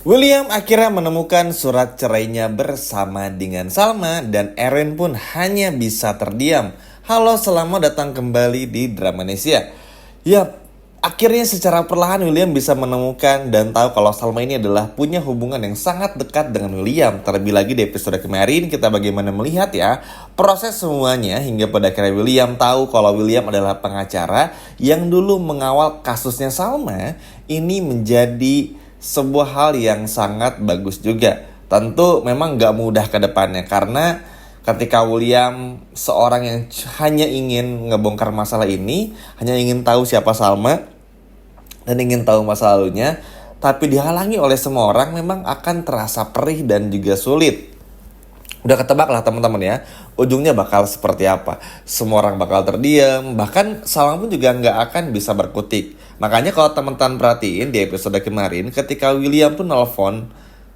William akhirnya menemukan surat cerainya bersama dengan Salma dan Erin pun hanya bisa terdiam. Halo, selamat datang kembali di Dramanesia. Ya, akhirnya secara perlahan William bisa menemukan dan tahu kalau Salma ini adalah punya hubungan yang sangat dekat dengan William. Terlebih lagi di episode kemarin kita bagaimana melihat ya proses semuanya hingga pada akhirnya William tahu kalau William adalah pengacara yang dulu mengawal kasusnya Salma. Ini menjadi sebuah hal yang sangat bagus juga. Tentu memang gak mudah ke depannya karena ketika William seorang yang hanya ingin ngebongkar masalah ini, hanya ingin tahu siapa Salma dan ingin tahu masa lalunya, tapi dihalangi oleh semua orang, memang akan terasa perih dan juga sulit. Udah ketebak lah teman-teman ya, ujungnya bakal seperti apa. Semua orang bakal terdiam, bahkan Salma pun juga nggak akan bisa berkutik. Makanya kalau teman-teman perhatiin di episode kemarin, ketika William tuh nelfon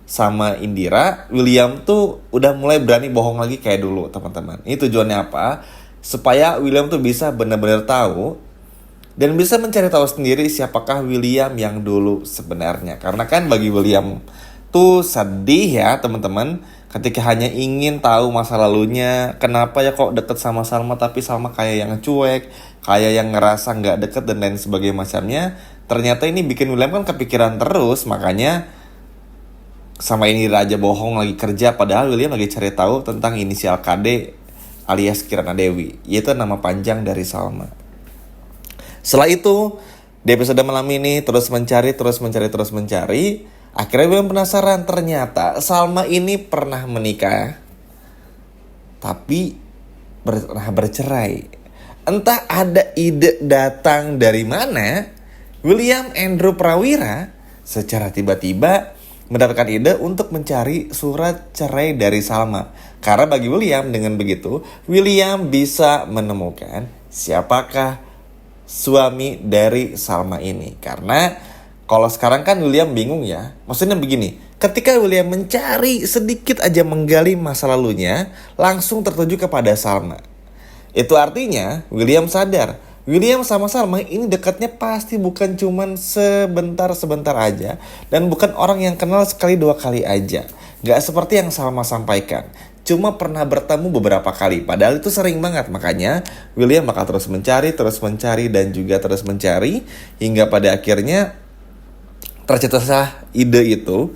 sama Indira, William tuh udah mulai berani bohong lagi kayak dulu teman-teman. Ini tujuannya apa? Supaya William tuh bisa benar-benar tahu dan bisa mencari tahu sendiri siapakah William yang dulu sebenarnya. Karena kan bagi William tuh sedih ya teman-teman, ketika hanya ingin tahu masa lalunya, kenapa ya kok deket sama Salma tapi Salma kayak yang cuek, kayak yang ngerasa nggak deket dan lain sebagainya macamnya. Ternyata ini bikin William kan kepikiran terus, makanya sama ini Raja bohong lagi kerja, padahal William lagi cari tahu tentang inisial KD alias Kirana Dewi, yaitu nama panjang dari Salma. Setelah itu di episode malam ini terus mencari. Akhirnya William penasaran, ternyata Salma ini pernah menikah tapi pernah bercerai. Entah ada ide datang dari mana, William Andrew Prawira secara tiba-tiba mendapatkan ide untuk mencari surat cerai dari Salma. Karena bagi William, dengan begitu William bisa menemukan siapakah suami dari Salma ini. Karena kalau sekarang kan William bingung ya. Maksudnya begini, ketika William mencari sedikit aja menggali masa lalunya, langsung tertuju kepada Salma. Itu artinya William sadar, William sama Salma ini dekatnya pasti bukan cuman sebentar-sebentar aja, dan bukan orang yang kenal sekali dua kali aja. Gak seperti yang Salma sampaikan, cuma pernah bertemu beberapa kali, padahal itu sering banget. Makanya William bakal terus mencari dan juga terus mencari, hingga pada akhirnya tercetuslah ide itu,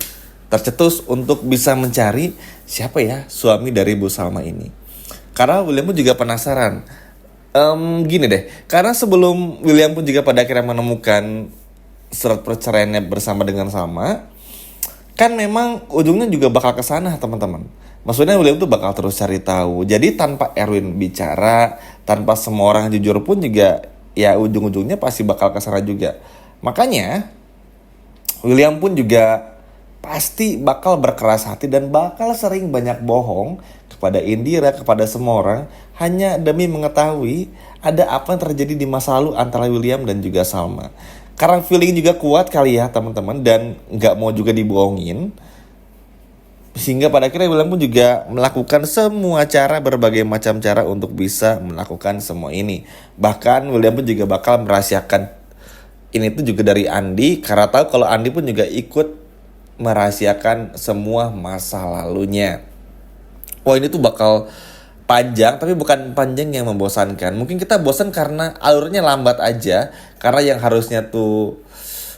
tercetus untuk bisa mencari siapa ya suami dari Bu Salma ini. Karena William pun juga penasaran. Gini deh, karena sebelum William pun juga pada akhirnya menemukan surat perceraiannya bersama dengan Salma, kan memang ujungnya juga bakal ke sana teman-teman. Maksudnya William tuh bakal terus cari tahu. Jadi tanpa Erwin bicara, tanpa semua orang jujur pun juga, ya ujung-ujungnya pasti bakal ke sana juga. Makanya William pun juga pasti bakal berkeras hati dan bakal sering banyak bohong kepada Indira, kepada semua orang, hanya demi mengetahui ada apa yang terjadi di masa lalu antara William dan juga Salma. Karena feeling juga kuat kali ya teman-teman, dan gak mau juga dibohongin, sehingga pada akhirnya William pun juga melakukan semua cara, berbagai macam cara untuk bisa melakukan semua ini. Bahkan William pun juga bakal merahasiakan ini tuh juga dari Andi, karena tahu kalau Andi pun juga ikut merahasiakan semua masa lalunya. Wah, ini tuh bakal panjang, tapi bukan panjang yang membosankan. Mungkin kita bosan karena alurnya lambat aja, karena yang harusnya tuh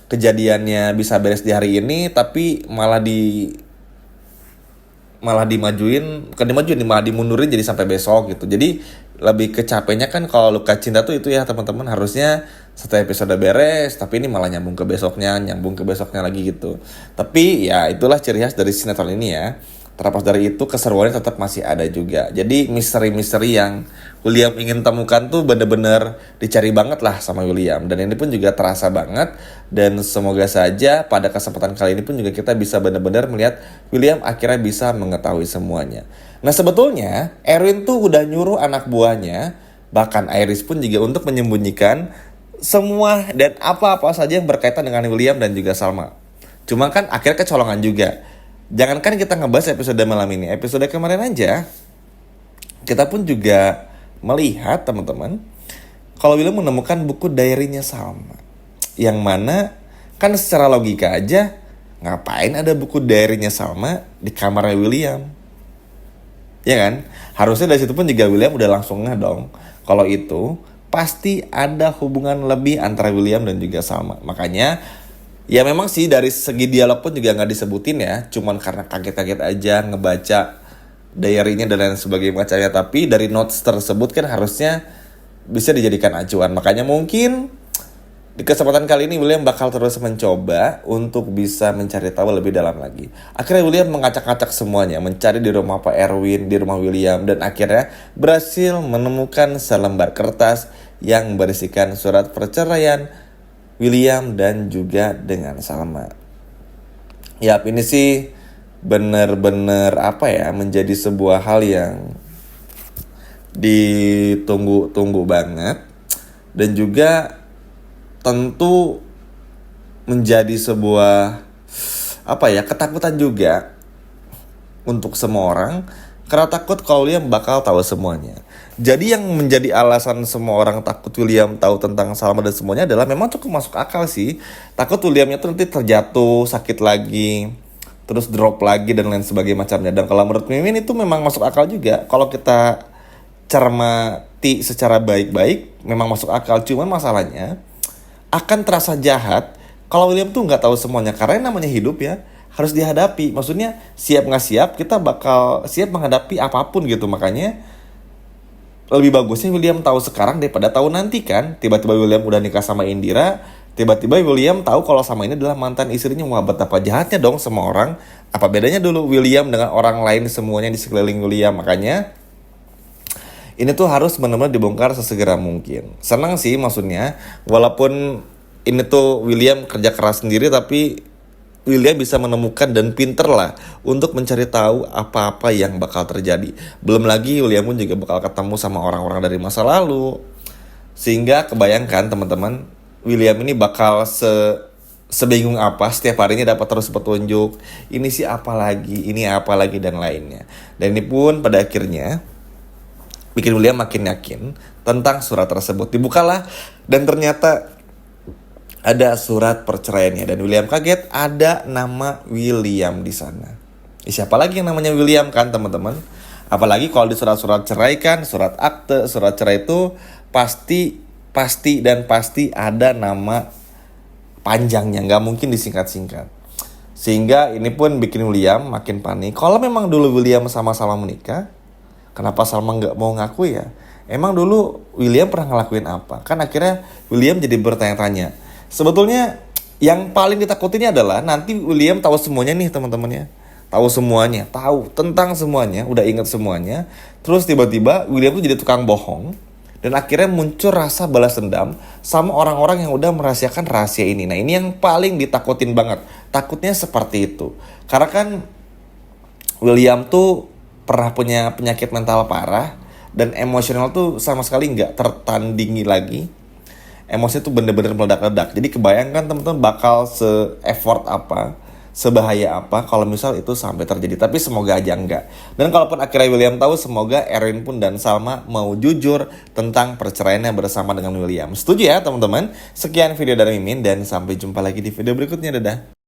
kejadiannya bisa beres di hari ini, tapi malah dimundurin jadi sampai besok gitu. Jadi lebih kecapeknya kan kalau luka cinta tuh itu ya teman-teman, harusnya satu episode beres, tapi ini malah nyambung ke besoknya lagi gitu. Tapi ya itulah ciri khas dari sinetron ini ya. Terlepas dari itu, keseruannya tetap masih ada juga. Jadi misteri-misteri yang William ingin temukan tuh bener-bener dicari banget lah sama William. Dan ini pun juga terasa banget. Dan semoga saja pada kesempatan kali ini pun juga kita bisa bener-bener melihat William akhirnya bisa mengetahui semuanya. Nah sebetulnya Erwin tuh udah nyuruh anak buahnya, bahkan Iris pun juga, untuk menyembunyikan semua dan apa-apa saja yang berkaitan dengan William dan juga Salma. Cuma kan akhirnya kecolongan juga. Jangankan kita ngebahas episode malam ini, episode kemarin aja kita pun juga melihat teman-teman kalau William menemukan buku diary-nya Salma, yang mana kan secara logika aja Ngapain ada buku diary-nya Salma di kamarnya William? Ya kan? Harusnya dari situ pun juga William udah langsung ngeh dong. Kalau itu pasti ada hubungan lebih antara William dan juga Salma. Makanya ya memang sih dari segi dialog pun juga nggak disebutin ya. Cuman karena kaget-kaget aja ngebaca diary-nya dan lain sebagainya macamnya. Tapi dari notes tersebut kan harusnya bisa dijadikan acuan. Makanya mungkin di kesempatan kali ini William bakal terus mencoba untuk bisa mencari tahu lebih dalam lagi. Akhirnya William mengacak-acak semuanya, mencari di rumah Pak Erwin, di rumah William, dan akhirnya berhasil menemukan selembar kertas yang berisikan surat perceraian William dan juga dengan Salma. Yap, ini sih bener-bener menjadi sebuah hal yang ditunggu-tunggu banget. Dan juga tentu menjadi sebuah ketakutan juga untuk semua orang, karena takut kalau William bakal tahu semuanya. Jadi yang menjadi alasan semua orang takut William tahu tentang Salma dan semuanya adalah memang cukup masuk akal sih. Takut Williamnya tuh nanti terjatuh, sakit lagi, terus drop lagi dan lain sebagainya macamnya. Dan kalau menurut Mimin itu memang masuk akal juga. Kalau kita cermati secara baik-baik memang masuk akal. Cuman masalahnya akan terasa jahat kalau William tuh nggak tahu semuanya, karena yang namanya hidup ya harus dihadapi. Maksudnya siap nggak siap kita bakal siap menghadapi apapun gitu. Makanya lebih bagusnya William tahu sekarang daripada tahu nanti kan. Tiba-tiba William udah nikah sama Indira, tiba-tiba William tahu kalau sama ini adalah mantan istrinya. Wah, betapa jahatnya dong sama orang. Apa bedanya dulu William dengan orang lain semuanya di sekeliling William. Makanya ini tuh harus benar-benar dibongkar sesegera mungkin. Senang sih maksudnya, walaupun ini tuh William kerja keras sendiri, tapi William bisa menemukan dan pinter lah untuk mencari tahu apa-apa yang bakal terjadi. Belum lagi William pun juga bakal ketemu sama orang-orang dari masa lalu. Sehingga kebayangkan teman-teman, William ini bakal sebingung apa setiap harinya dapat terus petunjuk. Ini sih apa lagi, ini apa lagi dan lainnya. Dan ini pun pada akhirnya bikin William makin yakin tentang surat tersebut. Dibukalah dan ternyata ada surat perceraiannya. Dan William kaget ada nama William di sana. Siapa lagi yang namanya William kan teman-teman? Apalagi kalau di surat-surat cerai kan, surat akte, surat cerai itu pasti ada nama panjangnya. Nggak mungkin disingkat-singkat. Sehingga ini pun bikin William makin panik. Kalau memang dulu William sama-sama menikah, kenapa Salma nggak mau ngaku ya? Emang dulu William pernah ngelakuin apa? Kan akhirnya William jadi bertanya-tanya. Sebetulnya yang paling ditakutinnya adalah nanti William tahu semuanya nih teman-temannya. Tahu semuanya, tahu tentang semuanya, udah inget semuanya. Terus tiba-tiba William tuh jadi tukang bohong. Dan akhirnya muncul rasa balas dendam sama orang-orang yang udah merahasiakan rahasia ini. Nah ini yang paling ditakutin banget. Takutnya seperti itu. Karena kan William tuh pernah punya penyakit mental parah dan emosional tuh sama sekali nggak tertandingi lagi. Emosi tuh bener-bener meledak-ledak. Jadi kebayangkan teman-teman bakal se-effort apa, sebahaya apa kalau misal itu sampai terjadi. Tapi semoga aja enggak. Dan kalaupun akhirnya William tahu, semoga Erwin pun dan Salma mau jujur tentang perceraiannya bersama dengan William. Setuju ya teman-teman? Sekian video dari Mimin dan sampai jumpa lagi di video berikutnya. Dadah.